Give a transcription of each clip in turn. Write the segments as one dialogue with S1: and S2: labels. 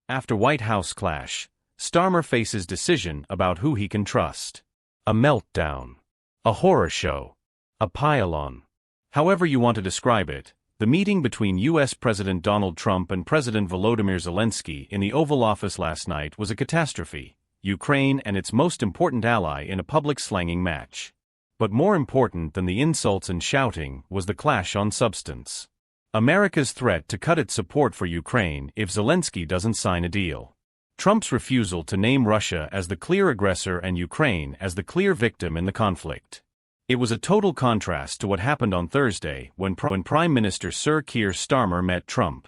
S1: After White House clash, Starmer faces decision about who he can trust. A meltdown. A horror show. A pile-on. However you want to describe it, the meeting between U.S. President Donald Trump and President Volodymyr Zelensky in the Oval Office last night was a catastrophe, Ukraine and its most important ally in a public slanging match. But more important than the insults and shouting was the clash on substance. America's threat to cut its support for Ukraine if Zelensky doesn't sign a deal. Trump's refusal to name Russia as the clear aggressor and Ukraine as the clear victim in the conflict. It was a total contrast to what happened on Thursday when Prime Minister Sir Keir Starmer met Trump.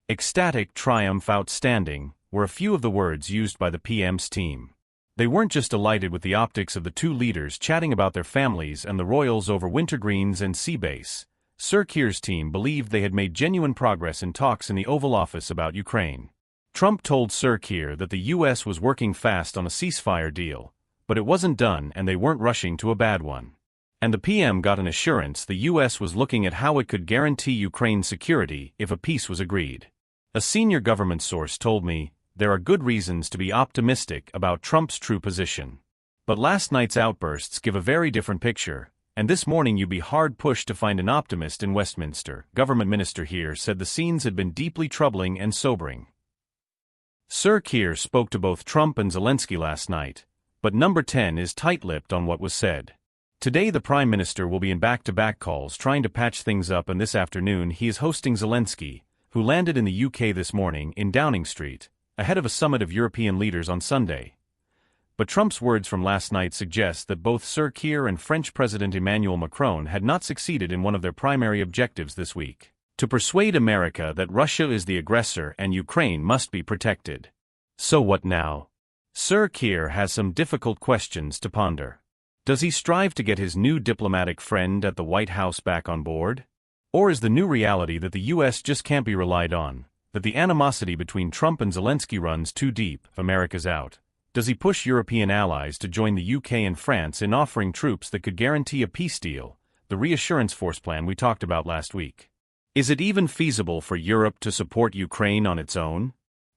S1: Ecstatic, triumph, outstanding were a few of the words used by the PM's team. They weren't just delighted with the optics of the two leaders chatting about their families and the royals over wintergreens and sea base. Sir Keir's team believed they had made genuine progress in talks in the Oval Office about Ukraine. Trump told Sir Keir that the U.S. was working fast on a ceasefire deal, but it wasn't done and they weren't rushing to a bad one. And the PM got an assurance the U.S. was looking at how it could guarantee Ukraine's security if a peace was agreed. A senior government source told me, there are good reasons to be optimistic about Trump's true position. But last night's outbursts give a very different picture, and this morning you'd be hard-pushed to find an optimist in Westminster. Government Minister here said the scenes had been deeply troubling and sobering. Sir Keir spoke to both Trump and Zelensky last night, but number 10 is tight-lipped on what was said. Today the Prime Minister will be in back-to-back calls trying to patch things up, and this afternoon he is hosting Zelensky, who landed in the UK this morning in Downing Street, ahead of a summit of European leaders on Sunday. But Trump's words from last night suggest that both Sir Keir and French President Emmanuel Macron had not succeeded in one of their primary objectives this week: to persuade America that Russia is the aggressor and Ukraine must be protected. So what now? Sir Keir has some difficult questions to ponder. Does he strive to get his new diplomatic friend at the White House back on board? Or is the new reality that the U.S. just can't be relied on, that the animosity between Trump and Zelensky runs too deep, America's out? Does he push European allies to join the UK and France in offering troops that could guarantee a peace deal, the reassurance force plan we talked about last week? Is it even feasible for Europe to support Ukraine on its own?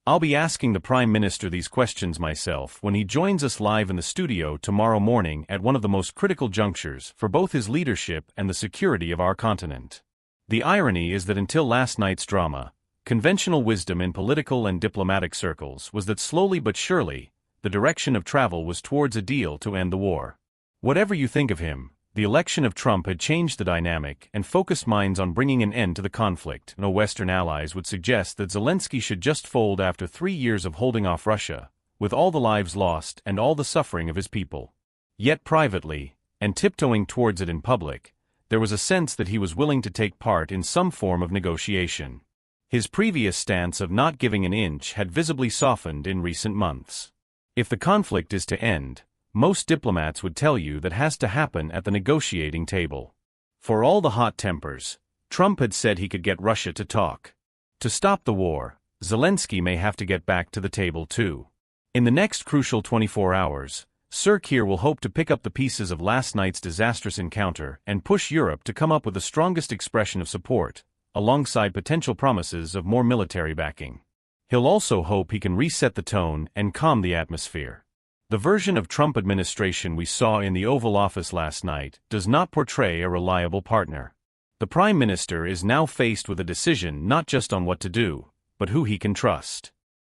S1: I'll be asking the Prime Minister these questions myself when he joins us live in the studio tomorrow morning at one of the most critical junctures for both his leadership and the security of our continent. The irony is that until last night's drama, conventional wisdom in political and diplomatic circles was that slowly but surely, the direction of travel was towards a deal to end the war. Whatever you think of him, the election of Trump had changed the dynamic and focused minds on bringing an end to the conflict. No Western allies would suggest that Zelensky should just fold after 3 years of holding off Russia, with all the lives lost and all the suffering of his people. Yet privately, and tiptoeing towards it in public, there was a sense that he was willing to take part in some form of negotiation. His previous stance of not giving an inch had visibly softened in recent months. If the conflict is to end, most diplomats would tell you that has to happen at the negotiating table. For all the hot tempers, Trump had said he could get Russia to talk. To stop the war, Zelensky may have to get back to the table too. In the next crucial 24 hours, Sir Keir will hope to pick up the pieces of last night's disastrous encounter and push Europe to come up with the strongest expression of support, alongside potential promises of more military backing. He'll also hope he can reset the tone and calm the atmosphere. The version of Trump administration we saw in the Oval Office last night does not portray a reliable partner. The Prime Minister is now faced with a decision not just on what to do, but who he can trust.